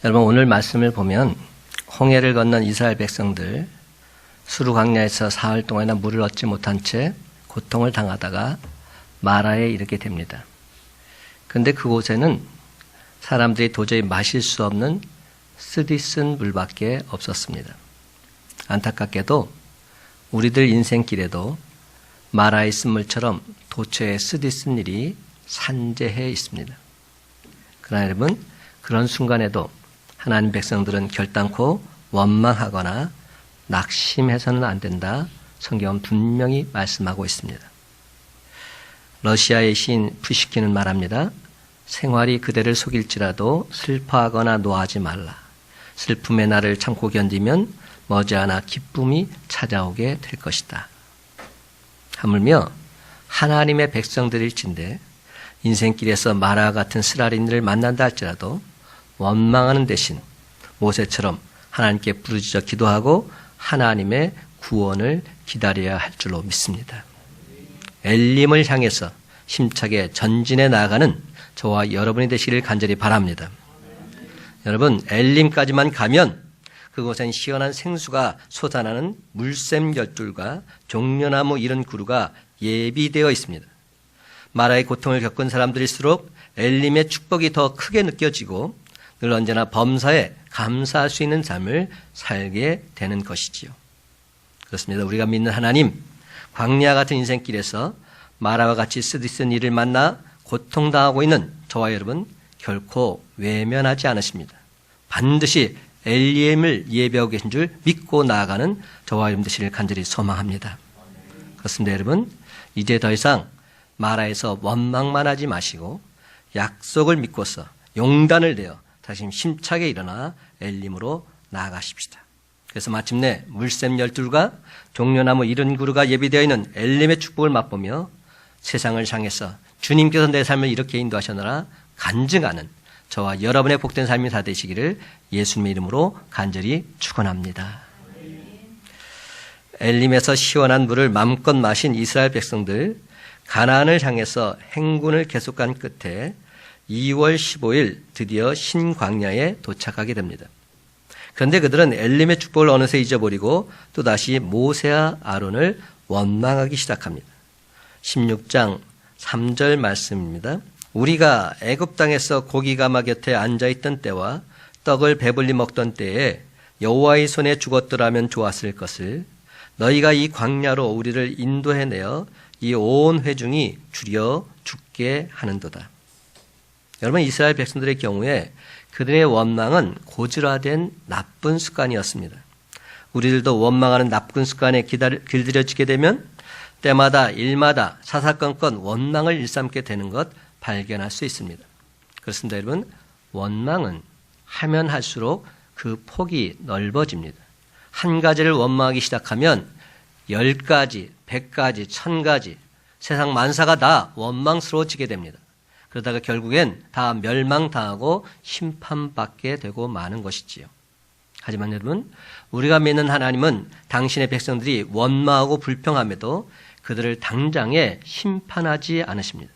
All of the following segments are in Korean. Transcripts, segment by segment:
여러분, 오늘 말씀을 보면 홍해를 건넌 이스라엘 백성들 수르 광야에서 사흘 동안이나 물을 얻지 못한 채 고통을 당하다가 마라에 이르게 됩니다. 그런데 그곳에는 사람들이 도저히 마실 수 없는 쓰디쓴 물밖에 없었습니다. 안타깝게도 우리들 인생길에도 마라의 쓴물처럼 도처에 쓰디쓴 일이 산재해 있습니다. 그러나 여러분, 그런 순간에도 하나님 백성들은 결단코 원망하거나 낙심해서는 안 된다. 성경은 분명히 말씀하고 있습니다. 러시아의 시인 푸시킨은 말합니다. 생활이 그대를 속일지라도 슬퍼하거나 노하지 말라. 슬픔의 날을 참고 견디면 머지않아 기쁨이 찾아오게 될 것이다. 하물며 하나님의 백성들일진데 인생길에서 마라 같은 쓰라린들을 만난다 할지라도 원망하는 대신 모세처럼 하나님께 부르짖어 기도하고 하나님의 구원을 기다려야 할 줄로 믿습니다. 엘림을 향해서 힘차게 전진해 나아가는 저와 여러분이 되시기를 간절히 바랍니다. 여러분, 엘림까지만 가면 그곳엔 시원한 생수가 솟아나는 물샘 열둘과 종려나무 이른 그루가 예비되어 있습니다. 마라의 고통을 겪은 사람들일수록 엘림의 축복이 더 크게 느껴지고 늘 언제나 범사에 감사할 수 있는 삶을 살게 되는 것이지요. 그렇습니다. 우리가 믿는 하나님, 광야 같은 인생길에서 마라와 같이 쓰디쓴 일을 만나 고통당하고 있는 저와 여러분 결코 외면하지 않으십니다. 반드시 엘림을 예배하고 계신 줄 믿고 나아가는 저와 여러분 되시기를 간절히 소망합니다. 그렇습니다. 여러분, 이제 더 이상 마라에서 원망만 하지 마시고 약속을 믿고서 용단을 내어 다시 힘차게 일어나 엘림으로 나아가십시다. 그래서 마침내 물샘 열둘과 종려나무 이른 그루가 예비되어 있는 엘림의 축복을 맛보며 세상을 향해서 주님께서 내 삶을 이렇게 인도하셨노라 간증하는 저와 여러분의 복된 삶이 다 되시기를 예수님의 이름으로 간절히 축원합니다. 엘림에서 시원한 물을 마음껏 마신 이스라엘 백성들, 가나안을 향해서 행군을 계속한 끝에 2월 15일 드디어 신광야에 도착하게 됩니다. 그런데 그들은 엘림의 축복을 어느새 잊어버리고 또다시 모세와 아론을 원망하기 시작합니다. 16장 3절 말씀입니다. 우리가 애굽 땅에서 고기 가마 곁에 앉아있던 때와 떡을 배불리 먹던 때에 여호와의 손에 죽었더라면 좋았을 것을 너희가 이 광야로 우리를 인도해내어 이 온 회중이 줄여 죽게 하는도다. 여러분, 이스라엘 백성들의 경우에 그들의 원망은 고질화된 나쁜 습관이었습니다. 우리들도 원망하는 나쁜 습관에 길들여지게 되면 때마다 일마다 사사건건 원망을 일삼게 되는 것 발견할 수 있습니다. 그렇습니다. 여러분, 원망은 하면 할수록 그 폭이 넓어집니다. 한 가지를 원망하기 시작하면 10가지, 100가지, 1000가지 세상 만사가 다 원망스러워지게 됩니다. 그러다가 결국엔 다 멸망당하고 심판받게 되고 마는 것이지요. 하지만 여러분, 우리가 믿는 하나님은 당신의 백성들이 원망하고 불평함에도 그들을 당장에 심판하지 않으십니다.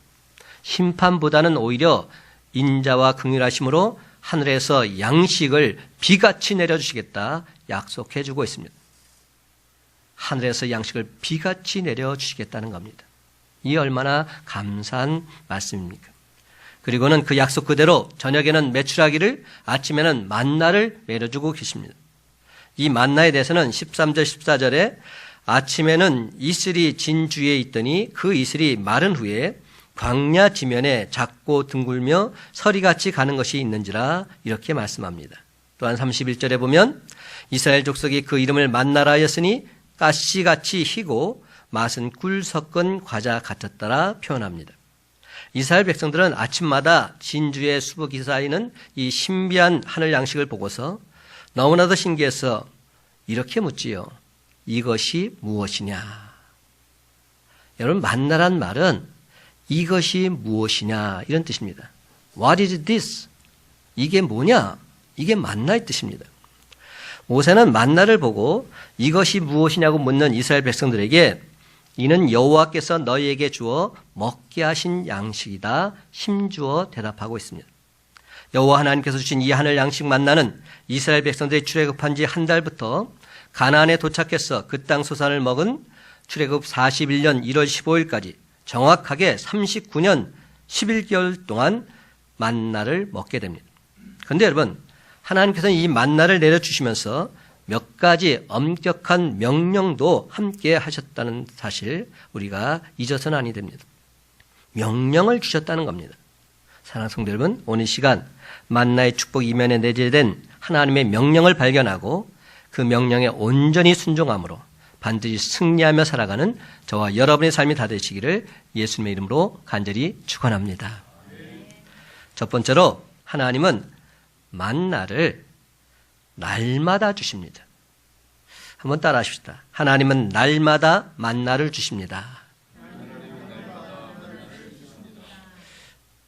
심판보다는 오히려 인자와 긍휼하심으로 하늘에서 양식을 비같이 내려주시겠다 약속해 주고 있습니다. 하늘에서 양식을 비같이 내려주시겠다는 겁니다. 이 얼마나 감사한 말씀입니까? 그리고는 그 약속 그대로 저녁에는 메추라기를, 아침에는 만나를 내려주고 계십니다. 이 만나에 대해서는 13절 14절에 아침에는 이슬이 진주에 있더니 그 이슬이 마른 후에 광야 지면에 작고 둥글며 서리같이 가는 것이 있는지라 이렇게 말씀합니다. 또한 31절에 보면 이스라엘 족속이 그 이름을 만나라 하였으니 가시같이 희고 맛은 꿀 섞은 과자 같았더라 표현합니다. 이스라엘 백성들은 아침마다 진주의 수북이 쌓이는 이 신비한 하늘 양식을 보고서 너무나도 신기해서 이렇게 묻지요. 이것이 무엇이냐? 여러분, 만나란 말은 이것이 무엇이냐 이런 뜻입니다. What is this? 이게 뭐냐? 이게 만나의 뜻입니다. 모세는 만나를 보고 이것이 무엇이냐고 묻는 이스라엘 백성들에게 이는 여호와께서 너희에게 주어 먹게 하신 양식이다 힘주어 대답하고 있습니다. 여호와 하나님께서 주신 이 하늘 양식 만나는 이스라엘 백성들이 출애굽한 지 한 달부터 가나안에 도착해서 그 땅 소산을 먹은 출애굽 41년 1월 15일까지 정확하게 39년 11개월 동안 만나를 먹게 됩니다. 그런데 여러분, 하나님께서는 이 만나를 내려주시면서 몇 가지 엄격한 명령도 함께 하셨다는 사실 우리가 잊어서는 아니 됩니다. 명령을 주셨다는 겁니다. 사랑하는 성도 여러분, 오늘 시간 만나의 축복 이면에 내재된 하나님의 명령을 발견하고 그 명령에 온전히 순종함으로 반드시 승리하며 살아가는 저와 여러분의 삶이 다 되시기를 예수님의 이름으로 간절히 축원합니다. 첫 번째로 하나님은 만나를 날마다 주십니다. 한번 따라 하십시다. 하나님은 날마다 만나를 주십니다.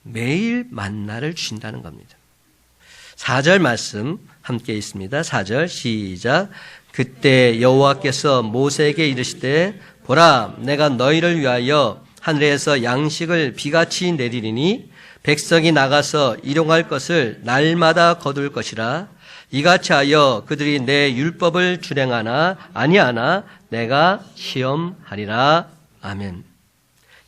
매일 만나를 주신다는 겁니다. 4절 말씀 함께 있습니다. 4절 시작. 그때 여호와께서 모세에게 이르시되 보라, 내가 너희를 위하여 하늘에서 양식을 비같이 내리리니 백성이 나가서 일용할 것을 날마다 거둘 것이라. 이같이 하여 그들이 내 율법을 준행하나 아니하나 내가 시험하리라. 아멘.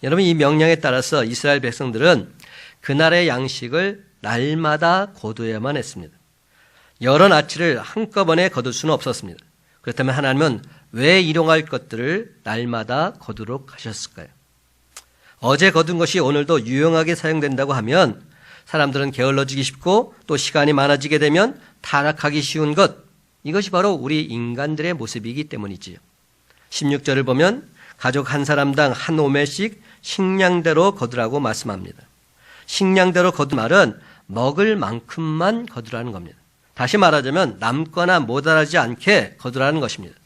여러분, 이 명령에 따라서 이스라엘 백성들은 그날의 양식을 날마다 거두어야만 했습니다. 여러 나치를 한꺼번에 거둘 수는 없었습니다. 그렇다면 하나님은 왜 일용할 것들을 날마다 거두도록 하셨을까요? 어제 거둔 것이 오늘도 유용하게 사용된다고 하면 사람들은 게을러지기 쉽고 또 시간이 많아지게 되면 타락하기 쉬운 것, 이것이 바로 우리 인간들의 모습이기 때문이지요. 16절을 보면 가족 한 사람당 한 오멜씩 식량대로 거두라고 말씀합니다. 식량대로 거두 말은 먹을 만큼만 거두라는 겁니다. 다시 말하자면 남거나 모자라지 않게 거두라는 것입니다.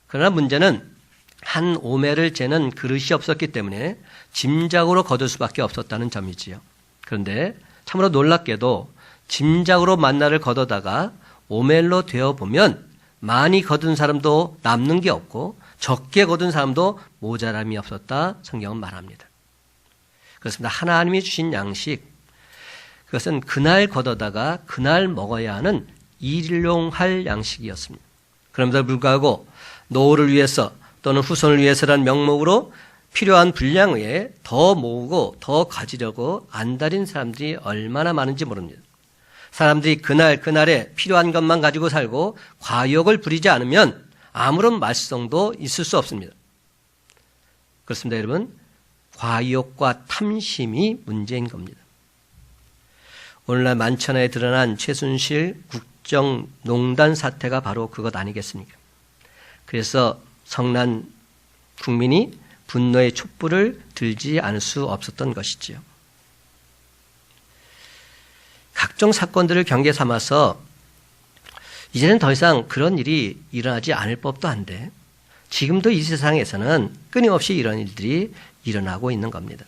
그러나 문제는 한 오멜을 재는 그릇이 없었기 때문에 짐작으로 거둘 수밖에 없었다는 점이지요. 그런데 참으로 놀랍게도 짐작으로 만나를 거두다가 오멜로 되어보면 많이 거둔 사람도 남는 게 없고 적게 거둔 사람도 모자람이 없었다 성경은 말합니다. 그렇습니다. 하나님이 주신 양식, 그것은 그날 거두다가 그날 먹어야 하는 일용할 양식이었습니다. 그럼에도 불구하고 노후를 위해서 또는 후손을 위해서라는 명목으로 필요한 분량 외에 더 모으고 더 가지려고 안달인 사람들이 얼마나 많은지 모릅니다. 사람들이 그날에 필요한 것만 가지고 살고 과욕을 부리지 않으면 아무런 말썽도 있을 수 없습니다. 그렇습니다, 여러분. 과욕과 탐심이 문제인 겁니다. 오늘날 만천하에 드러난 최순실 국정농단 사태가 바로 그것 아니겠습니까? 그래서 성난 국민이 분노의 촛불을 들지 않을 수 없었던 것이지요. 각종 사건들을 경계 삼아서 이제는 더 이상 그런 일이 일어나지 않을 법도 한데 지금도 이 세상에서는 끊임없이 이런 일들이 일어나고 있는 겁니다.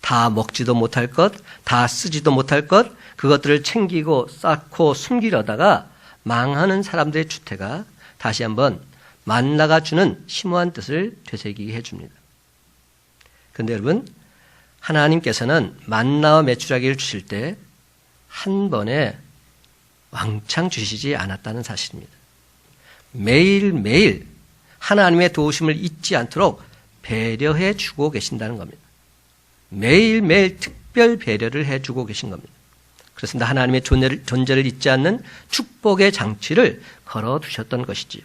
다 먹지도 못할 것, 다 쓰지도 못할 것, 그것들을 챙기고 쌓고 숨기려다가 망하는 사람들의 주태가 다시 한번 만나가 주는 심오한 뜻을 되새기게 해줍니다. 그런데 여러분, 하나님께서는 만나와 메추라기를 주실 때 한 번에 왕창 주시지 않았다는 사실입니다. 매일매일 하나님의 도우심을 잊지 않도록 배려해 주고 계신다는 겁니다. 매일매일 특별 배려를 해주고 계신 겁니다. 그렇습니다. 하나님의 존재를 잊지 않는 축복의 장치를 걸어두셨던 것이지요.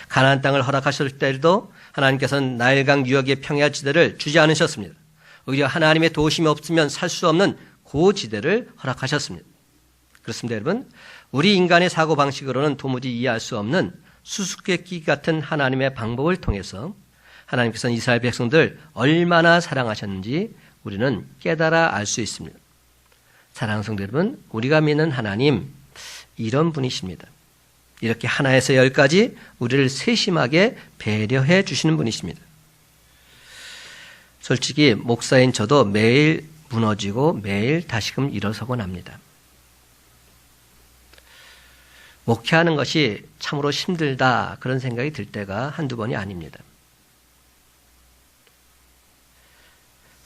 가나안 땅을 허락하실 때에도 하나님께서는 나일강 유역의 평야지대를 주지 않으셨습니다. 오히려 하나님의 도우심이 없으면 살 수 없는 고지대를 허락하셨습니다. 그렇습니다, 여러분. 우리 인간의 사고방식으로는 도무지 이해할 수 없는 수수께끼 같은 하나님의 방법을 통해서 하나님께서는 이스라엘 백성들 얼마나 사랑하셨는지 우리는 깨달아 알 수 있습니다. 사랑하는 성도 여러분, 우리가 믿는 하나님, 이런 분이십니다. 이렇게 하나에서 열까지 우리를 세심하게 배려해 주시는 분이십니다. 솔직히 목사인 저도 매일 무너지고 매일 다시금 일어서곤 합니다. 목회하는 것이 참으로 힘들다 그런 생각이 들 때가 한두 번이 아닙니다.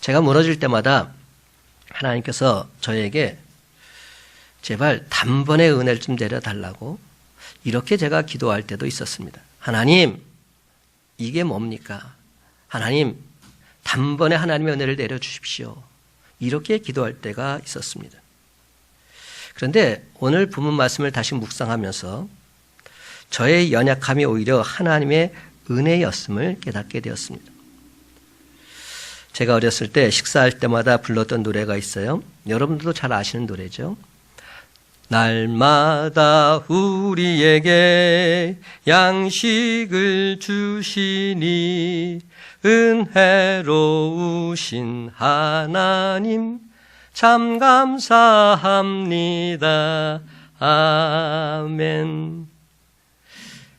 제가 무너질 때마다 하나님께서 저에게 제발 단번에 은혜를 좀 내려달라고 이렇게 제가 기도할 때도 있었습니다. 하나님, 이게 뭡니까? 하나님, 단번에 하나님의 은혜를 내려주십시오. 이렇게 기도할 때가 있었습니다. 그런데 오늘 본문 말씀을 다시 묵상하면서 저의 연약함이 오히려 하나님의 은혜였음을 깨닫게 되었습니다. 제가 어렸을 때 식사할 때마다 불렀던 노래가 있어요. 여러분들도 잘 아시는 노래죠. 날마다 우리에게 양식을 주시니 은혜로우신 하나님 참 감사합니다. 아멘.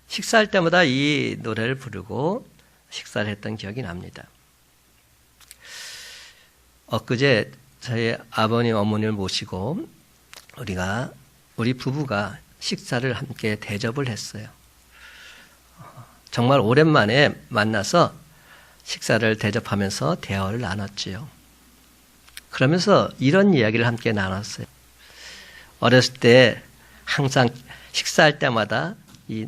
식사할 때마다 이 노래를 부르고 식사를 했던 기억이 납니다. 엊그제 저희 아버님, 어머님을 모시고 우리 부부가 식사를 함께 대접을 했어요. 정말 오랜만에 만나서 식사를 대접하면서 대화를 나눴지요. 그러면서 이런 이야기를 함께 나눴어요. 어렸을 때 항상 식사할 때마다 이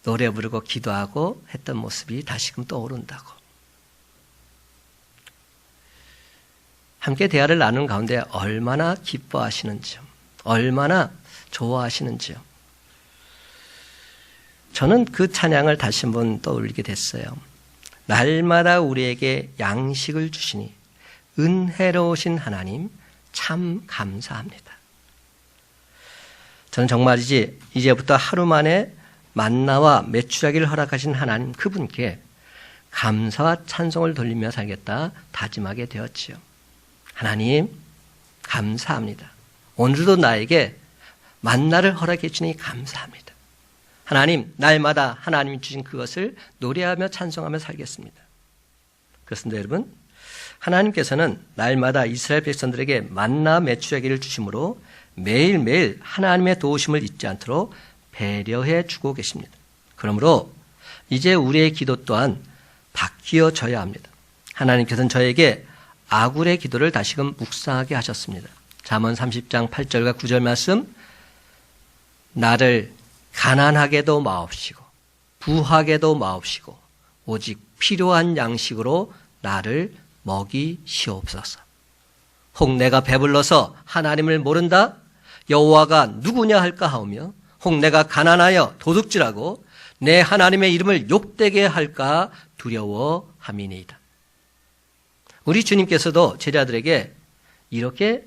노래 부르고 기도하고 했던 모습이 다시금 떠오른다고. 함께 대화를 나누는 가운데 얼마나 기뻐하시는지요. 얼마나 좋아하시는지요. 저는 그 찬양을 다시 한번 떠올리게 됐어요. 날마다 우리에게 양식을 주시니 은혜로우신 하나님 참 감사합니다. 저는 정말이지 이제부터 하루 만에 만나와 메추라기를 허락하신 하나님 그분께 감사와 찬송을 돌리며 살겠다 다짐하게 되었지요. 하나님 감사합니다. 오늘도 나에게 만나를 허락해 주니 감사합니다. 하나님 날마다 하나님이 주신 그것을 노래하며 찬송하며 살겠습니다. 그렇습니다 여러분. 하나님께서는 날마다 이스라엘 백성들에게 만나 메추라기를 주심으로 매일매일 하나님의 도우심을 잊지 않도록 배려해 주고 계십니다. 그러므로 이제 우리의 기도 또한 바뀌어져야 합니다. 하나님께서는 저에게 아굴의 기도를 다시금 묵상하게 하셨습니다. 잠언 30장 8절과 9절 말씀, 나를 가난하게도 마옵시고 부하게도 마옵시고 오직 필요한 양식으로 나를 먹이시옵소서. 혹 내가 배불러서 하나님을 모른다? 여호와가 누구냐 할까 하오며 혹 내가 가난하여 도둑질하고 내 하나님의 이름을 욕되게 할까 두려워함이니이다. 우리 주님께서도 제자들에게 이렇게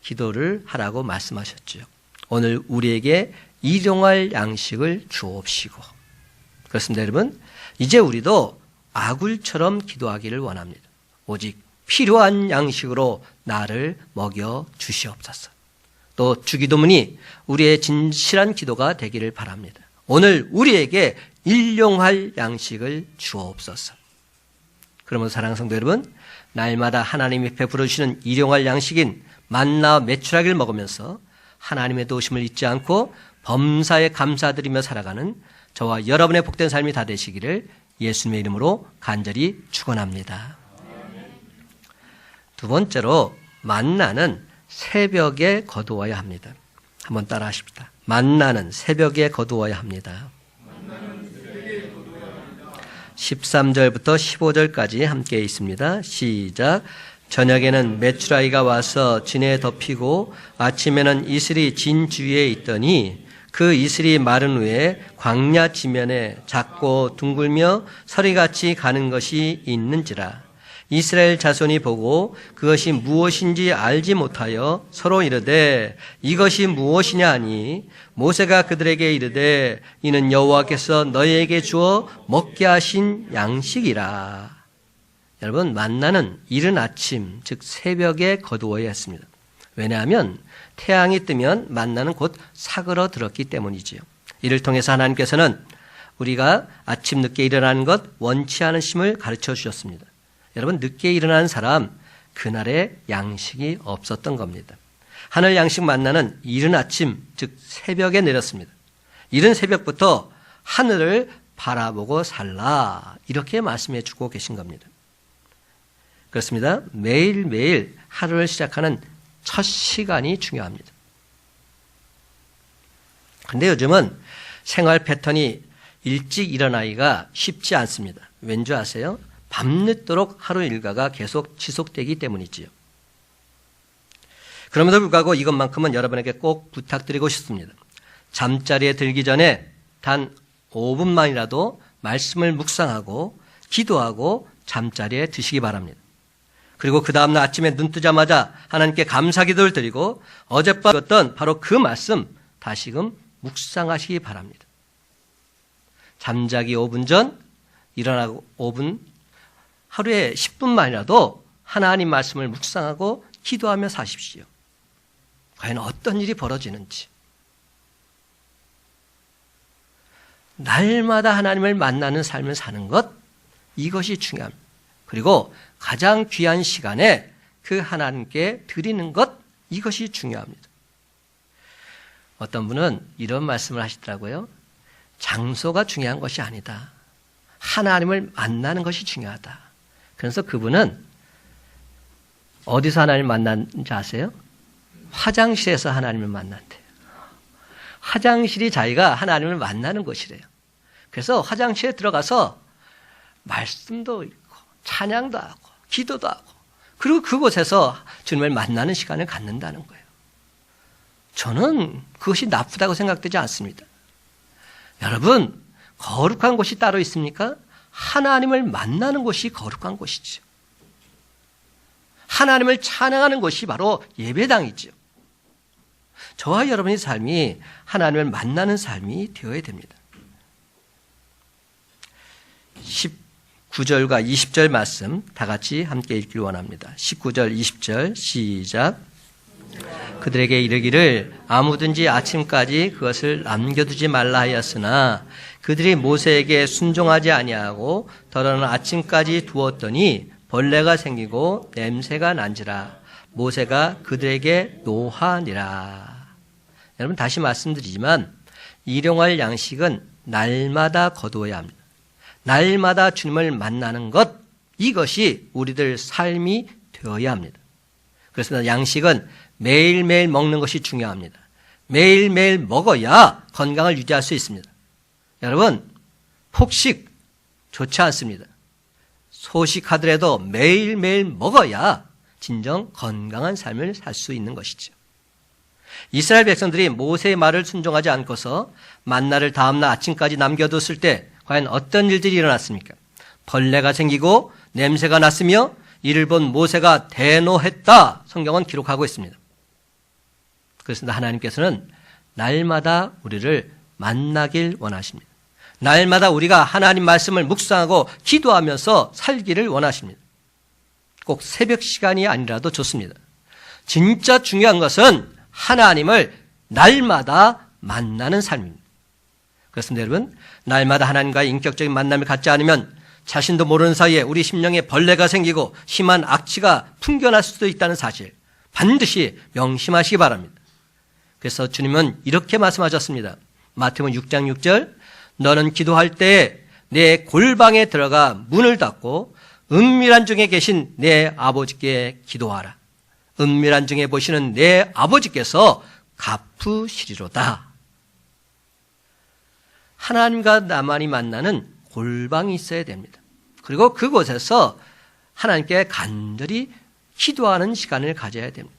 기도를 하라고 말씀하셨죠. 오늘 우리에게 일용할 양식을 주옵시고. 그렇습니다 여러분. 이제 우리도 아굴처럼 기도하기를 원합니다. 오직 필요한 양식으로 나를 먹여 주시옵소서. 또 주기도문이 우리의 진실한 기도가 되기를 바랍니다. 오늘 우리에게 일용할 양식을 주옵소서. 그러면 사랑하는 성도 여러분, 날마다 하나님이 베풀어 주시는 일용할 양식인 만나 메추라기를 먹으면서 하나님의 도우심을 잊지 않고 범사에 감사드리며 살아가는 저와 여러분의 복된 삶이 다 되시기를 예수님의 이름으로 간절히 축원합니다. 두 번째로 만나는 새벽에 거두어야 합니다. 한번 따라 하십시다. 만나는 새벽에 거두어야 합니다. 13절부터 15절까지 함께 있습니다. 시작. 저녁에는 메추라기가 와서 진에 덮이고 아침에는 이슬이 진 주위에 있더니 그 이슬이 마른 후에 광야 지면에 작고 둥글며 서리같이 가는 것이 있는지라. 이스라엘 자손이 보고 그것이 무엇인지 알지 못하여 서로 이르되 이것이 무엇이냐 하니 모세가 그들에게 이르되 이는 여호와께서 너희에게 주어 먹게 하신 양식이라. 여러분, 만나는 이른 아침 즉 새벽에 거두어야 했습니다. 왜냐하면 태양이 뜨면 만나는 곧 사그러들었기 때문이지요. 이를 통해서 하나님께서는 우리가 아침 늦게 일어나는 것 원치 않으심을 가르쳐 주셨습니다. 여러분, 늦게 일어나는 사람 그날에 양식이 없었던 겁니다. 하늘 양식 만나는 이른 아침 즉 새벽에 내렸습니다. 이른 새벽부터 하늘을 바라보고 살라 이렇게 말씀해 주고 계신 겁니다. 그렇습니다. 매일매일 하루를 시작하는 첫 시간이 중요합니다. 근데 요즘은 생활 패턴이 일찍 일어나기가 쉽지 않습니다. 왠 줄 아세요? 밤늦도록 하루 일과가 계속 지속되기 때문이지요. 그럼에도 불구하고 이것만큼은 여러분에게 꼭 부탁드리고 싶습니다. 잠자리에 들기 전에 단 5분만이라도 말씀을 묵상하고 기도하고 잠자리에 드시기 바랍니다. 그리고 그 다음날 아침에 눈 뜨자마자 하나님께 감사 기도를 드리고 어젯밤 읽었던 바로 그 말씀 다시금 묵상하시기 바랍니다. 잠자기 5분 전, 일어나고 5분, 하루에 10분만이라도 하나님 말씀을 묵상하고 기도하며 사십시오. 과연 어떤 일이 벌어지는지. 날마다 하나님을 만나는 삶을 사는 것, 이것이 중요합니다. 그리고 가장 귀한 시간에 그 하나님께 드리는 것, 이것이 중요합니다. 어떤 분은 이런 말씀을 하시더라고요. 장소가 중요한 것이 아니다. 하나님을 만나는 것이 중요하다. 그래서 그분은 어디서 하나님을 만났는지 아세요? 화장실에서 하나님을 만났대요. 화장실이 자기가 하나님을 만나는 곳이래요. 그래서 화장실에 들어가서 말씀도 읽고 찬양도 하고 기도도 하고 그리고 그곳에서 주님을 만나는 시간을 갖는다는 거예요. 저는 그것이 나쁘다고 생각되지 않습니다. 여러분, 거룩한 곳이 따로 있습니까? 하나님을 만나는 곳이 거룩한 곳이죠. 하나님을 찬양하는 곳이 바로 예배당이죠. 저와 여러분의 삶이 하나님을 만나는 삶이 되어야 됩니다. 19절과 20절 말씀 다 같이 함께 읽기를 원합니다. 19절, 20절 시작. 그들에게 이르기를 아무든지 아침까지 그것을 남겨두지 말라 하였으나 그들이 모세에게 순종하지 아니하고 더러는 아침까지 두었더니 벌레가 생기고 냄새가 난지라. 모세가 그들에게 노하니라. 여러분 다시 말씀드리지만 일용할 양식은 날마다 거두어야 합니다. 날마다 주님을 만나는 것, 이것이 우리들 삶이 되어야 합니다. 그래서 양식은 매일매일 먹는 것이 중요합니다. 매일매일 먹어야 건강을 유지할 수 있습니다. 여러분, 폭식 좋지 않습니다. 소식하더라도 매일매일 먹어야 진정 건강한 삶을 살 수 있는 것이죠. 이스라엘 백성들이 모세의 말을 순종하지 않고서 만나를 다음날 아침까지 남겨뒀을 때 과연 어떤 일들이 일어났습니까? 벌레가 생기고 냄새가 났으며 이를 본 모세가 대노했다. 성경은 기록하고 있습니다. 그래서 하나님께서는 날마다 우리를 만나길 원하십니다. 날마다 우리가 하나님 말씀을 묵상하고 기도하면서 살기를 원하십니다. 꼭 새벽 시간이 아니라도 좋습니다. 진짜 중요한 것은 하나님을 날마다 만나는 삶입니다. 그렇습니다, 여러분. 날마다 하나님과의 인격적인 만남을 갖지 않으면 자신도 모르는 사이에 우리 심령에 벌레가 생기고 심한 악취가 풍겨날 수도 있다는 사실 반드시 명심하시기 바랍니다. 그래서 주님은 이렇게 말씀하셨습니다. 마태복음 6장 6절 너는 기도할 때에 내 골방에 들어가 문을 닫고 은밀한 중에 계신 내 아버지께 기도하라. 은밀한 중에 보시는 내 아버지께서 갚으시리로다. 하나님과 나만이 만나는 골방이 있어야 됩니다. 그리고 그곳에서 하나님께 간절히 기도하는 시간을 가져야 됩니다.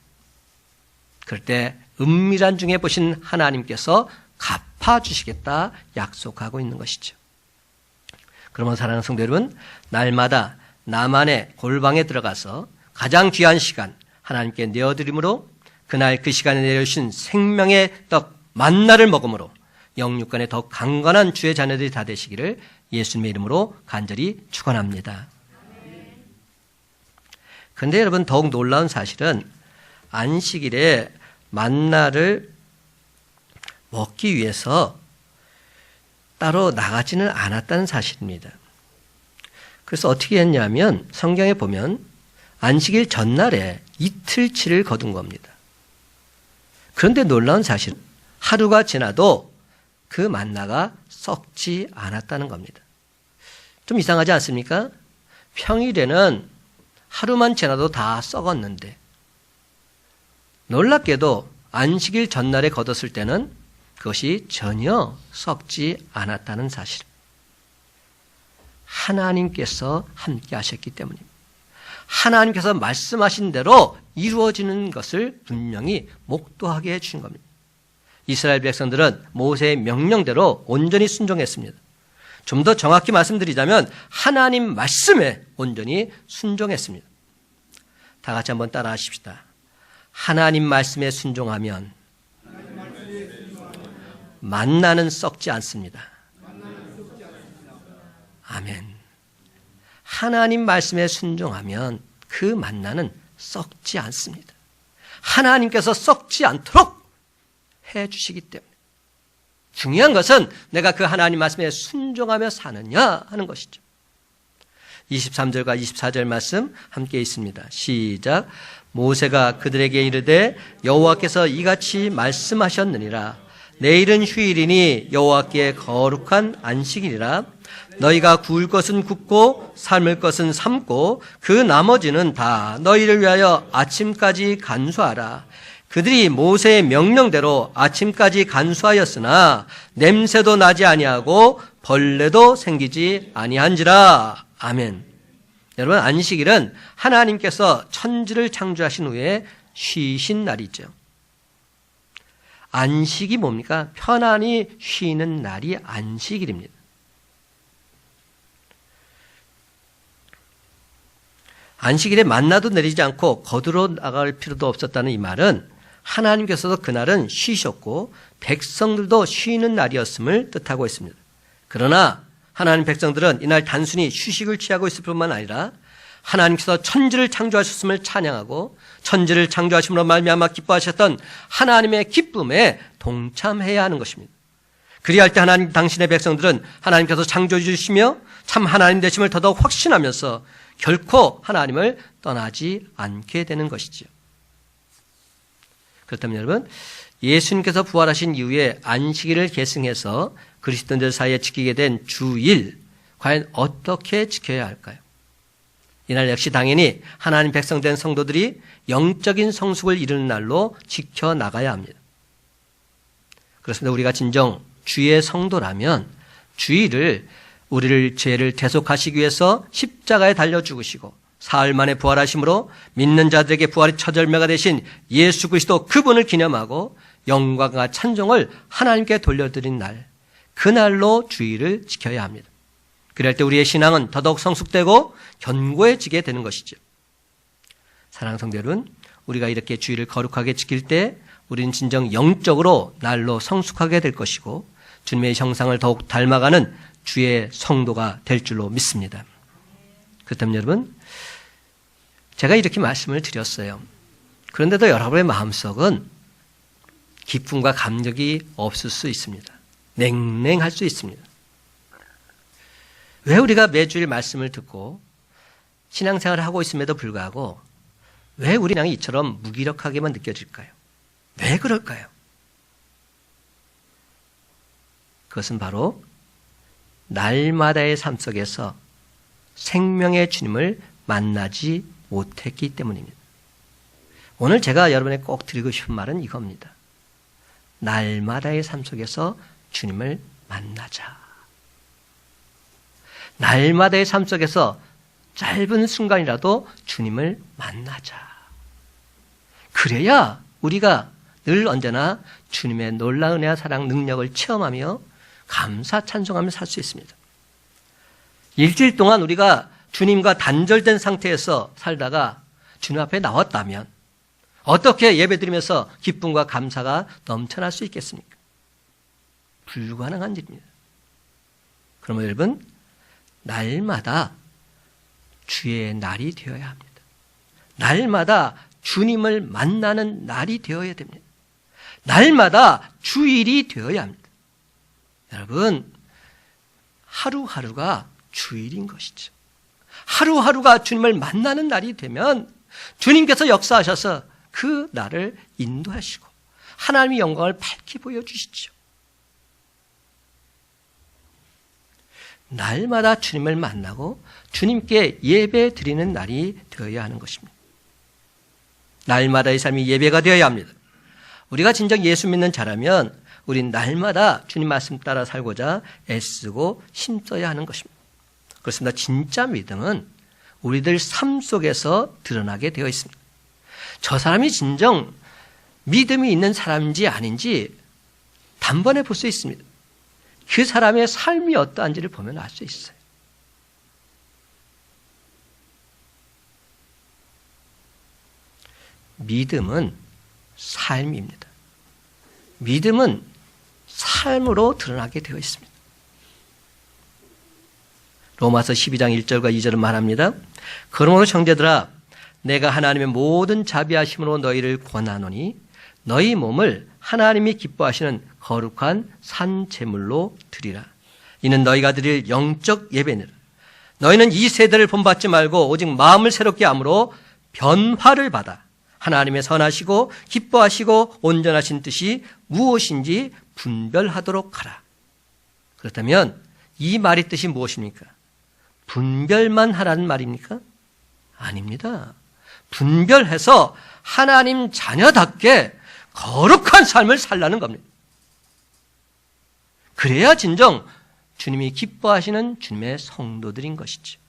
그럴 때 은밀한 중에 보신 하나님께서 갚아주시겠다 약속하고 있는 것이죠. 그러면 사랑하는 성도 여러분, 날마다 나만의 골방에 들어가서 가장 귀한 시간 하나님께 내어드림으로 그날 그 시간에 내려주신 생명의 떡 만나를 먹음으로 영육간에 더 강건한 주의 자녀들이 다 되시기를 예수님의 이름으로 간절히 축원합니다. 그런데 여러분 더욱 놀라운 사실은 안식일에 만나를 먹기 위해서 따로 나가지는 않았다는 사실입니다. 그래서 어떻게 했냐면 성경에 보면 안식일 전날에 이틀치를 거둔 겁니다. 그런데 놀라운 사실은 하루가 지나도 그 만나가 썩지 않았다는 겁니다. 좀 이상하지 않습니까? 평일에는 하루만 지나도 다 썩었는데 놀랍게도 안식일 전날에 거뒀을 때는 그것이 전혀 썩지 않았다는 사실. 하나님께서 함께 하셨기 때문입니다. 하나님께서 말씀하신 대로 이루어지는 것을 분명히 목도하게 해주신 겁니다. 이스라엘 백성들은 모세의 명령대로 온전히 순종했습니다. 좀 더 정확히 말씀드리자면 하나님 말씀에 온전히 순종했습니다. 다 같이 한번 따라 하십시다. 하나님 말씀에 순종하면 만나는 썩지 않습니다. 아멘. 하나님 말씀에 순종하면 그 만나는 썩지 않습니다. 하나님께서 썩지 않도록 해주시기 때문에 중요한 것은 내가 그 하나님 말씀에 순종하며 사느냐 하는 것이죠. 23절과 24절 말씀 함께 있습니다. 시작. 모세가 그들에게 이르되 여호와께서 이같이 말씀하셨느니라. 내일은 휴일이니 여호와께 거룩한 안식이니라. 너희가 구울 것은 굽고 삶을 것은 삶고 그 나머지는 다 너희를 위하여 아침까지 간수하라. 그들이 모세의 명령대로 아침까지 간수하였으나 냄새도 나지 아니하고 벌레도 생기지 아니한지라. 아멘. 여러분, 안식일은 하나님께서 천지를 창조하신 후에 쉬신 날이죠. 안식이 뭡니까? 편안히 쉬는 날이 안식일입니다. 안식일에 만나도 내리지 않고 거두러 나갈 필요도 없었다는 이 말은 하나님께서도 그날은 쉬셨고 백성들도 쉬는 날이었음을 뜻하고 있습니다. 그러나 하나님 백성들은 이날 단순히 휴식을 취하고 있을 뿐만 아니라 하나님께서 천지를 창조하셨음을 찬양하고 천지를 창조하심으로 말미암아 기뻐하셨던 하나님의 기쁨에 동참해야 하는 것입니다. 그리할 때 하나님 당신의 백성들은 하나님께서 창조해 주시며 참 하나님 되심을 더더욱 확신하면서 결코 하나님을 떠나지 않게 되는 것이지요. 그렇다면 여러분, 예수님께서 부활하신 이후에 안식일을 계승해서 그리스도인들 사이에 지키게 된 주일, 과연 어떻게 지켜야 할까요? 이날 역시 당연히 하나님 백성된 성도들이 영적인 성숙을 이루는 날로 지켜나가야 합니다. 그렇습니다. 우리가 진정 주의 성도라면 주일을 우리를 죄를 대속하시기 위해서 십자가에 달려 죽으시고 사흘 만에 부활하심으로 믿는 자들에게 부활의 첫 열매가 되신 예수 그리스도 그분을 기념하고 영광과 찬송을 하나님께 돌려드린 날, 그날로 주일을 지켜야 합니다. 그럴 때 우리의 신앙은 더더욱 성숙되고 견고해지게 되는 것이죠. 사랑하는 성도 여러분, 우리가 이렇게 주일을 거룩하게 지킬 때 우리는 진정 영적으로 날로 성숙하게 될 것이고 주님의 형상을 더욱 닮아가는 주의 성도가 될 줄로 믿습니다. 그렇다면 여러분, 제가 이렇게 말씀을 드렸어요. 그런데도 여러분의 마음속은 기쁨과 감격이 없을 수 있습니다. 냉랭할 수 있습니다. 왜 우리가 매주일 말씀을 듣고 신앙생활을 하고 있음에도 불구하고 왜 우리 신앙이 이처럼 무기력하게만 느껴질까요? 왜 그럴까요? 그것은 바로 날마다의 삶 속에서 생명의 주님을 만나지 못했기 때문입니다. 오늘 제가 여러분에게 꼭 드리고 싶은 말은 이겁니다. 날마다의 삶 속에서 주님을 만나자. 날마다의 삶 속에서 짧은 순간이라도 주님을 만나자. 그래야 우리가 늘 언제나 주님의 놀라운 은혜와 사랑 능력을 체험하며 감사 찬송하며 살 수 있습니다. 일주일 동안 우리가 주님과 단절된 상태에서 살다가 주님 앞에 나왔다면 어떻게 예배드리면서 기쁨과 감사가 넘쳐날 수 있겠습니까? 불가능한 일입니다. 그러면 여러분, 날마다 주의 날이 되어야 합니다. 날마다 주님을 만나는 날이 되어야 됩니다. 날마다 주일이 되어야 합니다. 여러분, 하루하루가 주일인 것이죠. 하루하루가 주님을 만나는 날이 되면 주님께서 역사하셔서 그 날을 인도하시고 하나님의 영광을 밝히 보여주시죠. 날마다 주님을 만나고 주님께 예배 드리는 날이 되어야 하는 것입니다. 날마다의 삶이 예배가 되어야 합니다. 우리가 진정 예수 믿는 자라면 우린 날마다 주님 말씀 따라 살고자 애쓰고 힘써야 하는 것입니다. 그렇습니다. 진짜 믿음은 우리들 삶 속에서 드러나게 되어 있습니다. 저 사람이 진정 믿음이 있는 사람인지 아닌지 단번에 볼 수 있습니다. 그 사람의 삶이 어떠한지를 보면 알 수 있어요. 믿음은 삶입니다. 믿음은 삶으로 드러나게 되어 있습니다. 로마서 12장 1절과 2절은 말합니다. 그러므로 형제들아 내가 하나님의 모든 자비하심으로 너희를 권하노니 너희 몸을 하나님이 기뻐하시는 거룩한 산 제물로 드리라. 이는 너희가 드릴 영적 예배니라. 너희는 이 세대를 본받지 말고 오직 마음을 새롭게 함으로 변화를 받아 하나님의 선하시고 기뻐하시고 온전하신 뜻이 무엇인지 분별하도록 하라. 그렇다면 이 말의 뜻이 무엇입니까? 분별만 하라는 말입니까? 아닙니다. 분별해서 하나님 자녀답게 거룩한 삶을 살라는 겁니다. 그래야 진정 주님이 기뻐하시는 주님의 성도들인 것이죠.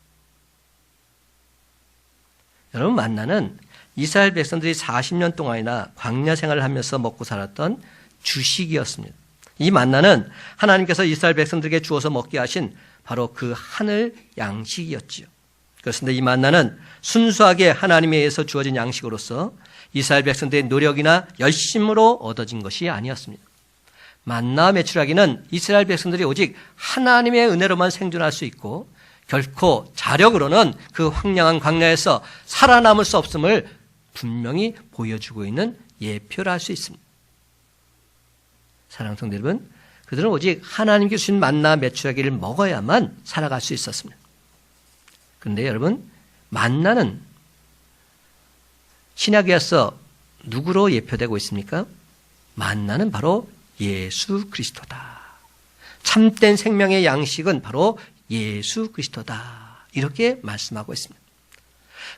여러분, 만나는 이스라엘 백성들이 40년 동안이나 광야 생활을 하면서 먹고 살았던 주식이었습니다. 이 만나는 하나님께서 이스라엘 백성들에게 주어서 먹게 하신 바로 그 하늘 양식이었지요. 그렇습니다. 이 만나는 순수하게 하나님에 의해서 주어진 양식으로서 이스라엘 백성들의 노력이나 열심으로 얻어진 것이 아니었습니다. 만나 메추라기는 이스라엘 백성들이 오직 하나님의 은혜로만 생존할 수 있고 결코 자력으로는 그 황량한 광야에서 살아남을 수 없음을 분명히 보여주고 있는 예표라 할 수 있습니다. 사랑하는 성도 여러분, 그들은 오직 하나님께 주신 만나 메추라기를 먹어야만 살아갈 수 있었습니다. 그런데 여러분, 만나는 신약에서 누구로 예표되고 있습니까? 만나는 바로 예수 그리스도다. 참된 생명의 양식은 바로 예수 그리스도다. 이렇게 말씀하고 있습니다.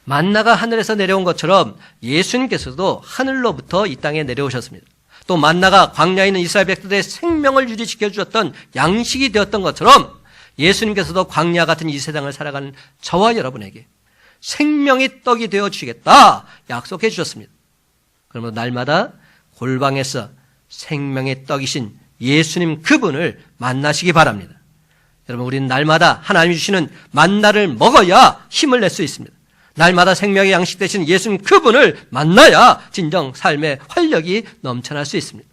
만나가 하늘에서 내려온 것처럼 예수님께서도 하늘로부터 이 땅에 내려오셨습니다. 또 만나가 광야에 있는 이스라엘 백성들의 생명을 유지시켜 주셨던 양식이 되었던 것처럼 예수님께서도 광야 같은 이 세상을 살아가는 저와 여러분에게 생명의 떡이 되어 주시겠다 약속해 주셨습니다. 그러면 날마다 골방에서 생명의 떡이신 예수님 그분을 만나시기 바랍니다. 여러분, 우리는 날마다 하나님이 주시는 만나를 먹어야 힘을 낼 수 있습니다. 날마다 생명의 양식 되신 예수님 그분을 만나야 진정 삶의 활력이 넘쳐날 수 있습니다.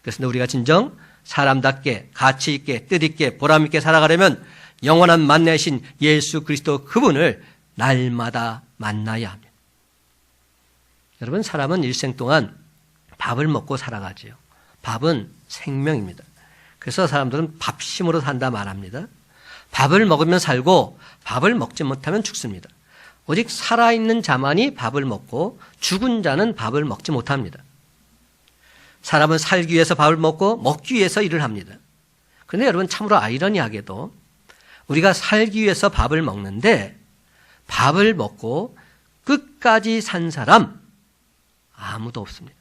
그래서 우리가 진정 사람답게 가치 있게 뜻 있게 보람 있게 살아가려면 영원한 만나신 예수 그리스도 그분을 날마다 만나야 합니다. 여러분, 사람은 일생 동안 밥을 먹고 살아가지요. 밥은 생명입니다. 그래서 사람들은 밥심으로 산다 말합니다. 밥을 먹으면 살고 밥을 먹지 못하면 죽습니다. 오직 살아있는 자만이 밥을 먹고 죽은 자는 밥을 먹지 못합니다. 사람은 살기 위해서 밥을 먹고 먹기 위해서 일을 합니다. 그런데 여러분, 참으로 아이러니하게도 우리가 살기 위해서 밥을 먹는데 밥을 먹고 끝까지 산 사람 아무도 없습니다.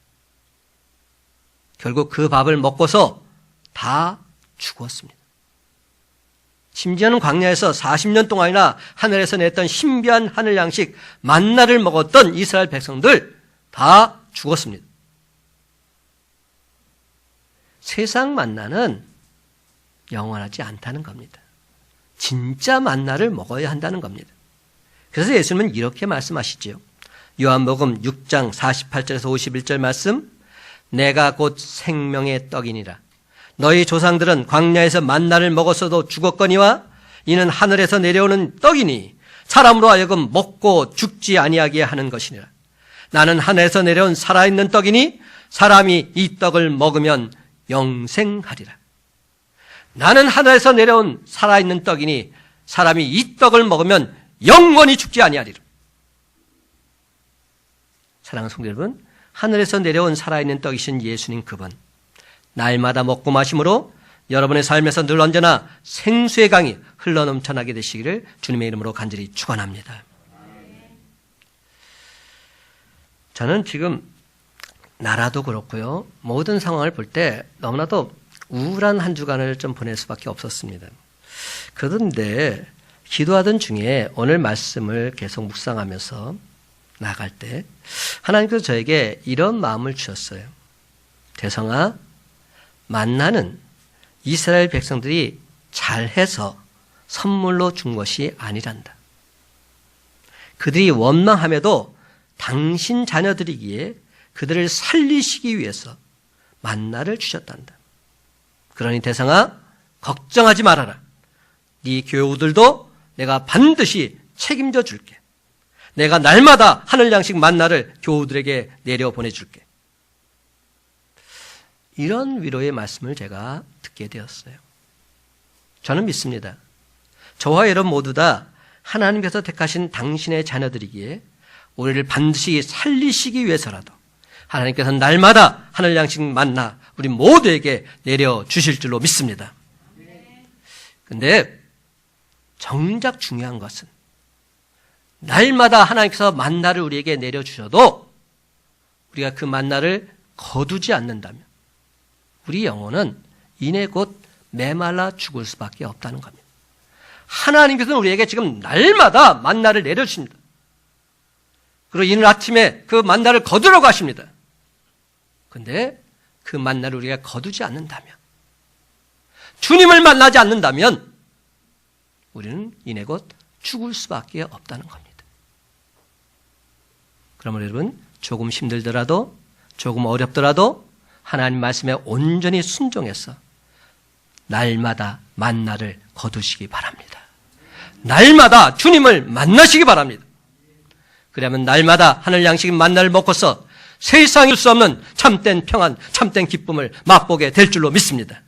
결국 그 밥을 먹고서 다 죽었습니다. 심지어는 광야에서 40년 동안이나 하늘에서 냈던 신비한 하늘 양식 만나를 먹었던 이스라엘 백성들 다 죽었습니다. 세상 만나는 영원하지 않다는 겁니다. 진짜 만나를 먹어야 한다는 겁니다. 그래서 예수님은 이렇게 말씀하시지요. 요한복음 6장 48절에서 51절 말씀, 내가 곧 생명의 떡이니라. 너희 조상들은 광야에서 만나를 먹었어도 죽었거니와 이는 하늘에서 내려오는 떡이니 사람으로 하여금 먹고 죽지 아니하게 하는 것이니라. 나는 하늘에서 내려온 살아있는 떡이니 사람이 이 떡을 먹으면 영생하리라. 나는 하늘에서 내려온 살아있는 떡이니 사람이 이 떡을 먹으면 영원히 죽지 아니하리라. 사랑하는 성도 여러분, 하늘에서 내려온 살아있는 떡이신 예수님 그분, 날마다 먹고 마심으로 여러분의 삶에서 늘 언제나 생수의 강이 흘러넘쳐나게 되시기를 주님의 이름으로 간절히 축원합니다. 저는 지금 나라도 그렇고요. 모든 상황을 볼 때 너무나도 우울한 한 주간을 좀 보낼 수밖에 없었습니다. 그런데 기도하던 중에 오늘 말씀을 계속 묵상하면서 나아갈 때 하나님께서 저에게 이런 마음을 주셨어요. 대성아, 만나는 이스라엘 백성들이 잘해서 선물로 준 것이 아니란다. 그들이 원망함에도 당신 자녀들이기에 그들을 살리시기 위해서 만나를 주셨단다. 그러니 대성아, 걱정하지 말아라. 네 교우들도 내가 반드시 책임져 줄게. 내가 날마다 하늘 양식 만나를 교우들에게 내려 보내줄게. 이런 위로의 말씀을 제가 듣게 되었어요. 저는 믿습니다. 저와 여러분 모두 다 하나님께서 택하신 당신의 자녀들이기에 우리를 반드시 살리시기 위해서라도 하나님께서 날마다 하늘 양식 만나 우리 모두에게 내려주실 줄로 믿습니다. 그런데 정작 중요한 것은 날마다 하나님께서 만나를 우리에게 내려주셔도 우리가 그 만나를 거두지 않는다면 우리 영혼은 이내 곧 메말라 죽을 수밖에 없다는 겁니다. 하나님께서는 우리에게 지금 날마다 만나를 내려주십니다. 그리고 이날 아침에 그 만나를 거두러 가십니다. 그런데 그 만나를 우리가 거두지 않는다면, 주님을 만나지 않는다면 우리는 이내 곧 죽을 수밖에 없다는 겁니다. 그러면 여러분, 조금 힘들더라도, 조금 어렵더라도 하나님 말씀에 온전히 순종해서 날마다 만나를 거두시기 바랍니다. 날마다 주님을 만나시기 바랍니다. 그러면 날마다 하늘 양식 만나를 먹고서 세상에 줄 수 없는 참된 평안, 참된 기쁨을 맛보게 될 줄로 믿습니다.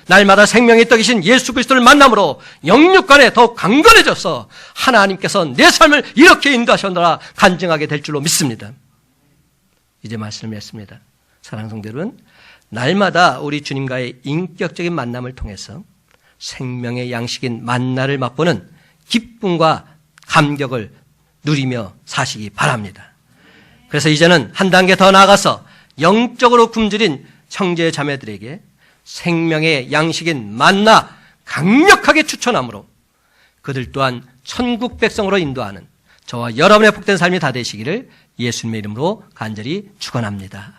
날마다 생명의 떡이신 예수 그리스도를 만남으로 영육간에 더욱 강건해져서 하나님께서 내 삶을 이렇게 인도하셨노라 간증하게 될 줄로 믿습니다. 이제 말씀을 맺습니다. 사랑하는 성도 여러분, 날마다 우리 주님과의 인격적인 만남을 통해서 생명의 양식인 만나를 맛보는 기쁨과 감격을 누리며 사시기 바랍니다. 그래서 이제는 한 단계 더 나아가서 영적으로 굶주린 형제 자매들에게 생명의 양식인 만나 강력하게 추천함으로 그들 또한 천국 백성으로 인도하는 저와 여러분의 복된 삶이 다 되시기를 예수님의 이름으로 간절히 축원합니다.